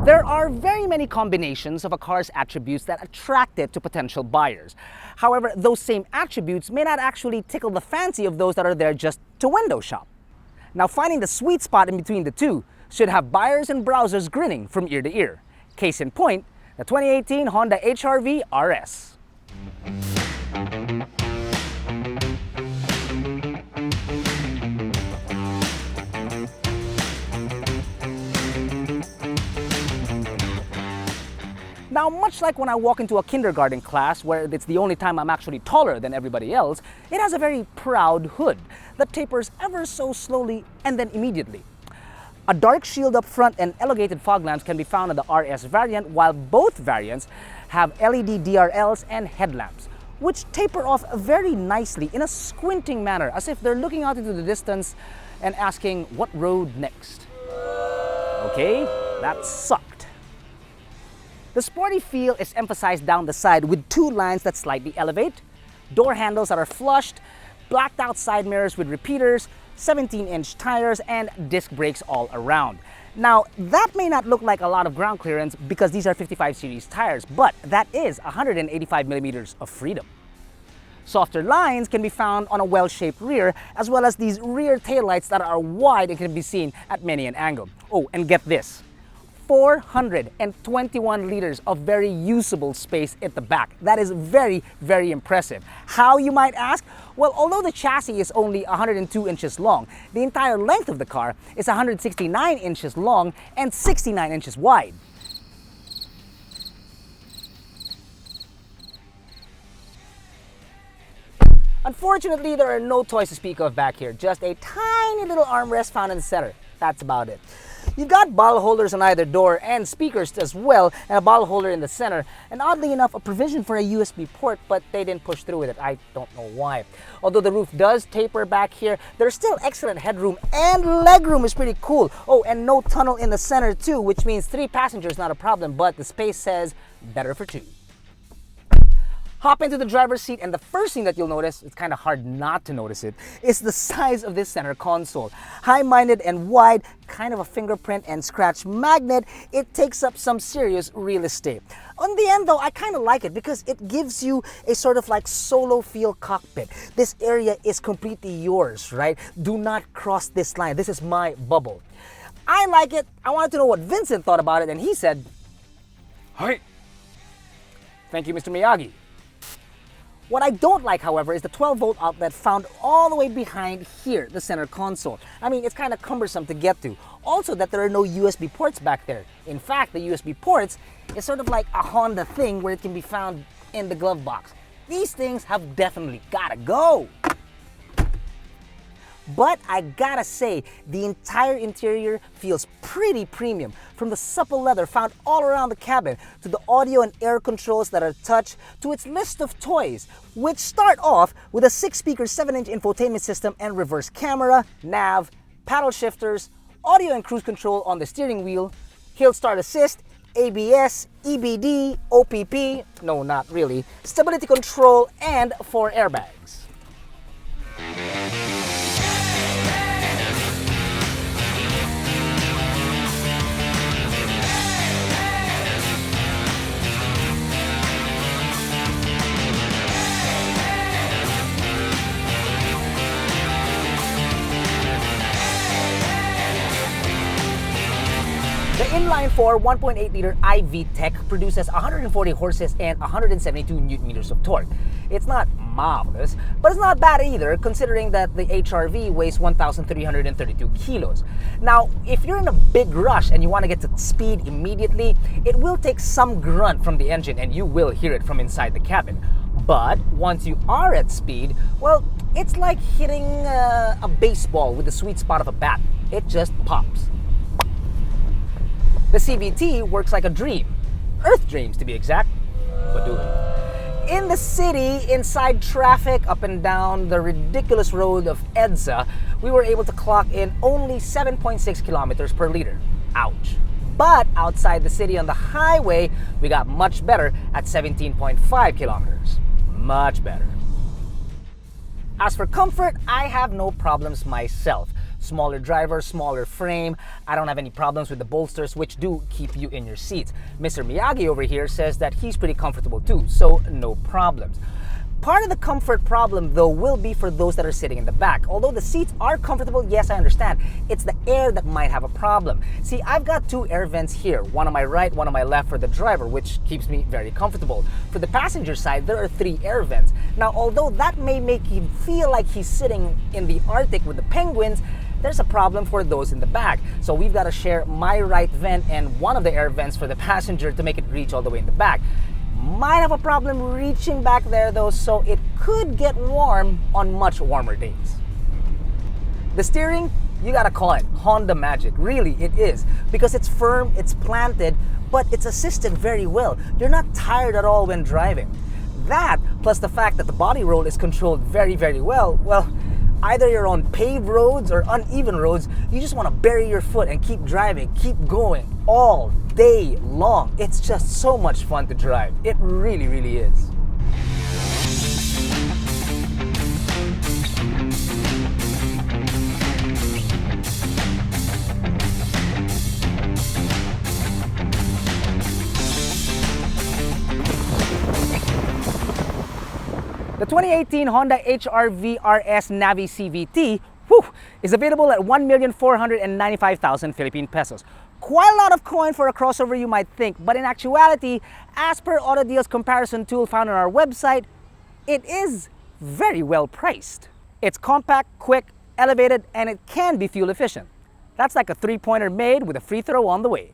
There are very many combinations of a car's attributes that attract it to potential buyers. However, those same attributes may not actually tickle the fancy of those that are there just to window shop. Now, finding the sweet spot in between the two should have buyers and browsers grinning from ear to ear. Case in point, the 2018 Honda HR-V RS. Now, much like when I walk into a kindergarten class where it's the only time I'm actually taller than everybody else, it has a very proud hood that tapers ever so slowly and then immediately. A dark shield up front and elongated fog lamps can be found in the RS variant, while both variants have LED DRLs and headlamps, which taper off very nicely in a squinting manner, as if they're looking out into the distance and asking, what road next? Okay, that sucked. The sporty feel is emphasized down the side with two lines that slightly elevate, door handles that are flushed, blacked out side mirrors with repeaters, 17-inch tires, and disc brakes all around. Now, that may not look like a lot of ground clearance because these are 55 series tires, but that is 185 millimeters of freedom. Softer lines can be found on a well-shaped rear, as well as these rear taillights that are wide and can be seen at many an angle. Oh, and get this. 421 liters of very usable space at the back. That is very, very impressive. How, you might ask? Well, although the chassis is only 102 inches long, the entire length of the car is 169 inches long and 69 inches wide. Unfortunately, there are no toys to speak of back here, just a tiny little armrest found in the center. That's about it. You've got bottle holders on either door and speakers as well, and a bottle holder in the center, and oddly enough, a provision for a USB port, but they didn't push through with it. I don't know why. Although the roof does taper back here, there's still excellent headroom, and legroom is pretty cool. Oh, and no tunnel in the center too, which means 3 passengers not a problem, but the space says better for 2. Hop into the driver's seat, and the first thing that you'll notice, it's kind of hard not to notice it, is the size of this center console. High-minded and wide, kind of a fingerprint and scratch magnet, it takes up some serious real estate. On the end though, I kind of like it because it gives you a sort of like solo feel cockpit. This area is completely yours, right? Do not cross this line. This is my bubble. I like it. I wanted to know what Vincent thought about it, and he said, "Hi." Thank you, Mr. Miyagi. What I don't like, however, is the 12-volt outlet found all the way behind here, the center console. I mean, it's kind of cumbersome to get to. Also, that there are no USB ports back there. In fact, the USB ports is sort of like a Honda thing where it can be found in the glove box. These things have definitely gotta go. But I gotta say, the entire interior feels pretty premium. From the supple leather found all around the cabin, to the audio and air controls that are touch, to its list of toys, which start off with a 6-speaker 7-inch infotainment system and reverse camera, nav, paddle shifters, audio and cruise control on the steering wheel, hill start assist, ABS, EBD, OPP, no, not really, stability control, and 4 airbags. The inline-4 1.8-liter i-VTEC produces 140 horses and 172 newton-meters of torque. It's not marvelous, but it's not bad either, considering that the HR-V weighs 1,332 kilos. Now, if you're in a big rush and you want to get to speed immediately, it will take some grunt from the engine, and you will hear it from inside the cabin. But once you are at speed, well, it's like hitting a baseball with the sweet spot of a bat. It just pops. The CVT works like a dream. Earth dreams, to be exact. Badooey. In the city, inside traffic, up and down the ridiculous road of EDSA, we were able to clock in only 7.6 kilometers per liter. Ouch. But outside the city on the highway, we got much better at 17.5 kilometers. Much better. As for comfort, I have no problems myself. Smaller driver, smaller frame. I don't have any problems with the bolsters, which do keep you in your seats. Mr. Miyagi over here says that he's pretty comfortable too, so no problems. Part of the comfort problem, though, will be for those that are sitting in the back. Although the seats are comfortable, yes, I understand. It's the air that might have a problem. See, I've got two air vents here, one on my right, one on my left for the driver, which keeps me very comfortable. For the passenger side, there are 3 air vents. Now, although that may make him feel like he's sitting in the Arctic with the penguins, there's a problem for those in the back. So we've got to share my right vent and one of the air vents for the passenger to make it reach all the way in the back. Might have a problem reaching back there though, so it could get warm on much warmer days. The steering, you gotta call it Honda magic. Really, it is. Because it's firm, it's planted, but it's assisted very well. You're not tired at all when driving. That, plus the fact that the body roll is controlled very, very well, either you're on paved roads or uneven roads, you just want to bury your foot and keep driving, keep going all day long. It's just so much fun to drive. It really, really is. The 2018 Honda HR-V RS Navi CVT is available at 1,495,000 Philippine pesos. Quite a lot of coin for a crossover, you might think, but in actuality, as per AutoDeal's comparison tool found on our website, it is very well priced. It's compact, quick, elevated, and it can be fuel efficient. That's like a 3-pointer made with a free throw on the way.